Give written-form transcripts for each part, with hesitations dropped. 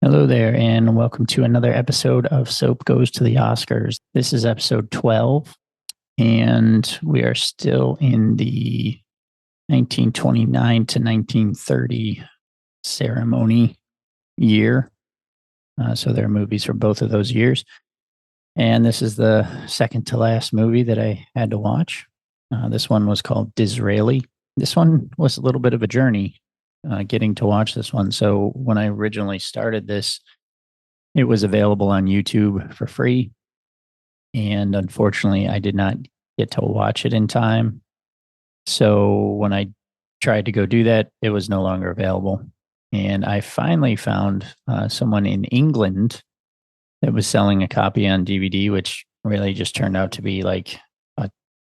Hello there, and welcome to another episode of Soap Goes to the Oscars. This is episode 12, and we are still in the 1929 to 1930 ceremony year. So there are movies from both of those years. And this is the second to last movie that I had to watch. This one was called Disraeli. This one was a little bit of a journey getting to watch this one. So when I originally started this, it was available on YouTube for free. And unfortunately, I did not get to watch it in time. So when I tried to go do that, it was no longer available. And I finally found someone in England that was selling a copy on DVD, which really just turned out to be like a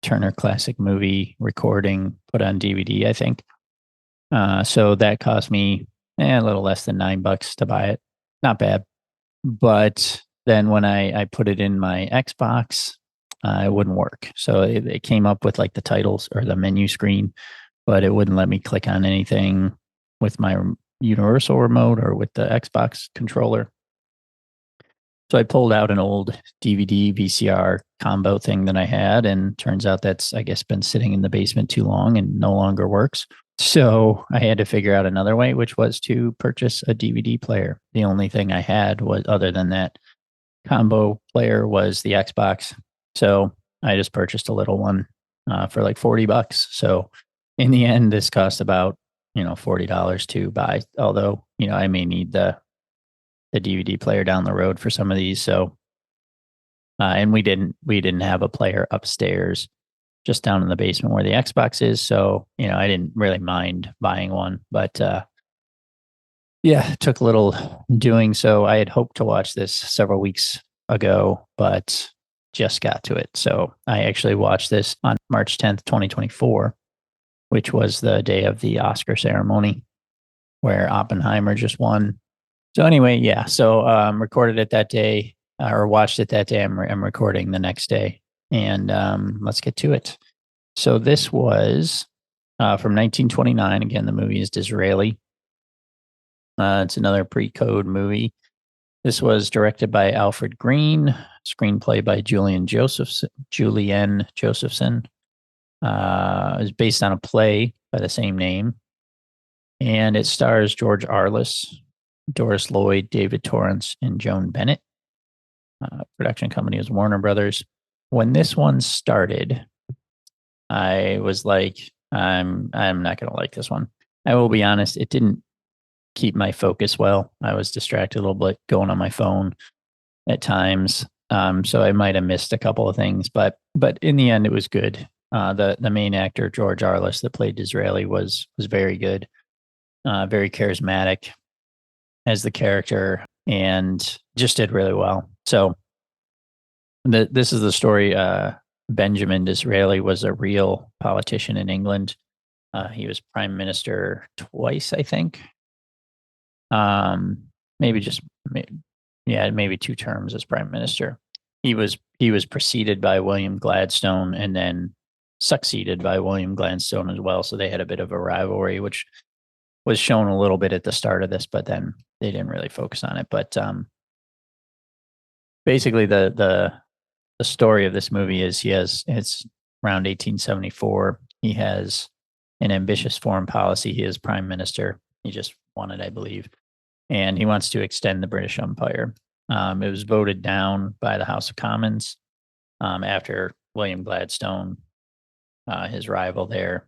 Turner Classic Movie recording put on DVD, I think. So that cost me a little less than $9 to buy it. Not bad. But then when I put it in my Xbox, it wouldn't work. So it came up with like the titles or the menu screen, but it wouldn't let me click on anything with my universal remote or with the Xbox controller. So I pulled out an old DVD VCR combo thing that I had, and turns out that's, I guess, been sitting in the basement too long and no longer works. So I had to figure out another way, which was to purchase a DVD player. The only thing I had was, other than that combo player, was the Xbox. So I just purchased a little one for like $40. So in the end, this cost about, $40 to buy. Although, I may need the DVD player down the road for some of these. So, and we didn't have a player upstairs, just down in the basement where the Xbox is. So, I didn't really mind buying one, but yeah, it took a little doing. So I had hoped to watch this several weeks ago, but just got to it. So I actually watched this on March 10th, 2024, which was the day of the Oscar ceremony where Oppenheimer just won. So anyway, yeah. So recorded it that day, or watched it that day. I'm recording the next day, and let's get to it. So this was from 1929. Again, the movie is Disraeli. It's another pre-code movie. This was directed by Alfred Green, screenplay by Julian Josephson. It was based on a play by the same name, and it stars George Arliss, Doris Lloyd, David Torrance, and Joan Bennett. Production company was Warner Brothers. When this one started, I was like, I'm not going to like this one. I will be honest, it didn't keep my focus well. I was distracted a little bit going on my phone at times. So I might have missed a couple of things, but in the end, it was good. The main actor, George Arliss, that played Disraeli, was very good, very charismatic as the character, and just did really well. So this is the story. Benjamin Disraeli was a real politician in England. He was prime minister twice, I think. Maybe two terms as prime minister. He was preceded by William Gladstone and then succeeded by William Gladstone as well. So they had a bit of a rivalry, which was shown a little bit at the start of this, but then they didn't really focus on it. But basically, the story of this movie is it's around 1874. He has an ambitious foreign policy. He is prime minister. He just won it, I believe, and he wants to extend the British Empire. It was voted down by the House of Commons after William Gladstone, his rival there,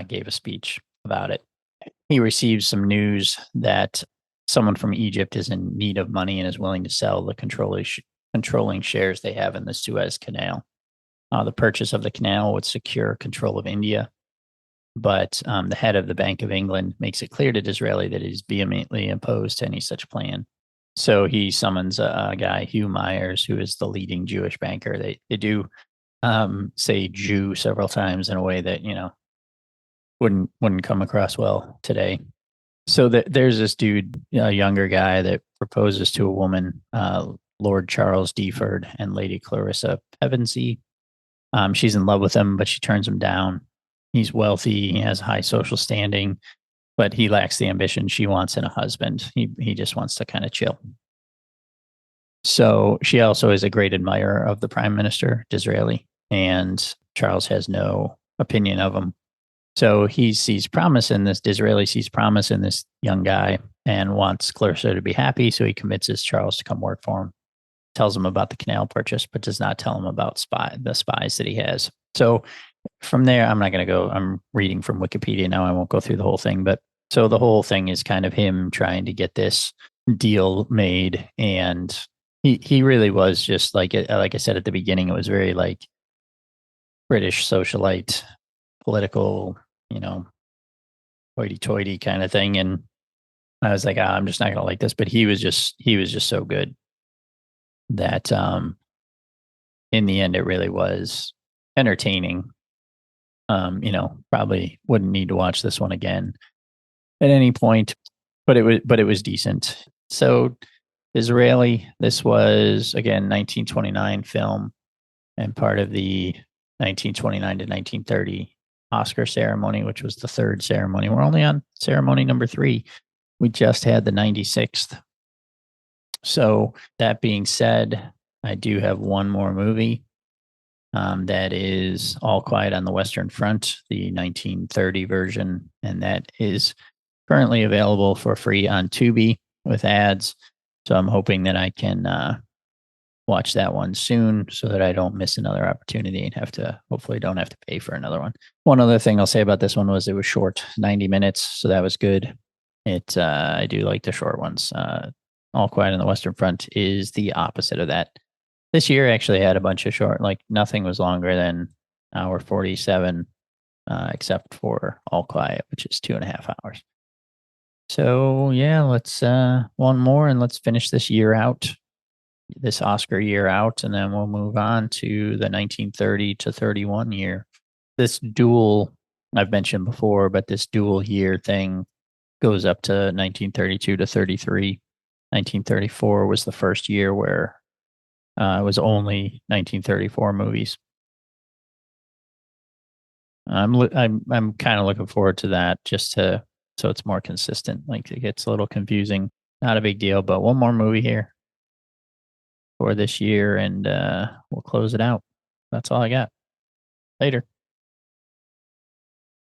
gave a speech about it. He receives some news that someone from Egypt is in need of money and is willing to sell the controlling shares they have in the Suez Canal. The purchase of the canal would secure control of India, but the head of the Bank of England makes it clear to Disraeli that he's vehemently opposed to any such plan. So he summons a guy, Hugh Myers, who is the leading Jewish banker. They do say Jew several times in a way that, wouldn't come across well today. So there's this dude, a younger guy, that proposes to a woman, Lord Charles Deford and Lady Clarissa Pevensey. She's in love with him, but she turns him down. He's wealthy. He has high social standing. but he lacks the ambition she wants in a husband. He just wants to kind of chill. So she also is a great admirer of the prime minister, Disraeli, and Charles has no opinion of him. So he sees promise in this. Disraeli sees promise in this young guy and wants Clarissa to be happy. So he convinces Charles to come work for him, tells him about the canal purchase, but does not tell him about the spies that he has. So from there, I'm not going to go. I'm reading from Wikipedia now. I won't go through the whole thing, but so the whole thing is kind of him trying to get this deal made, and he really was just like I said at the beginning, it was very like British socialite, political, you know, hoity-toity kind of thing, and I was like, I'm just not going to like this. But he was just so good that in the end, it really was entertaining. Probably wouldn't need to watch this one again at any point, but it was decent. So Disraeli, this was again 1929 film and part of the 1929 to 1930 Oscar ceremony, which was the third ceremony. We're only on ceremony number 3. We just had the 96th. So that being said, I do have one more movie. That is All Quiet on the Western Front, the 1930 version, and that is currently available for free on Tubi with ads. So I'm hoping that I can watch that one soon so that I don't miss another opportunity and hopefully don't have to pay for another one. One other thing I'll say about this one was it was short, 90 minutes, so that was good. I do like the short ones. All Quiet on the Western Front is the opposite of that. This year actually had a bunch of short, like nothing was longer than hour 47, except for All Quiet, which is 2.5 hours. So yeah, let's one more and let's finish this year out, this Oscar year out, and then we'll move on to the 1930 to 31 year. This dual, I've mentioned before, but this dual year thing goes up to 1932 to 33. 1934 was the first year where it was only 1934 movies. I'm kind of looking forward to that so it's more consistent. Like it gets a little confusing. Not a big deal, but one more movie here for this year, and we'll close it out. That's all I got. Later.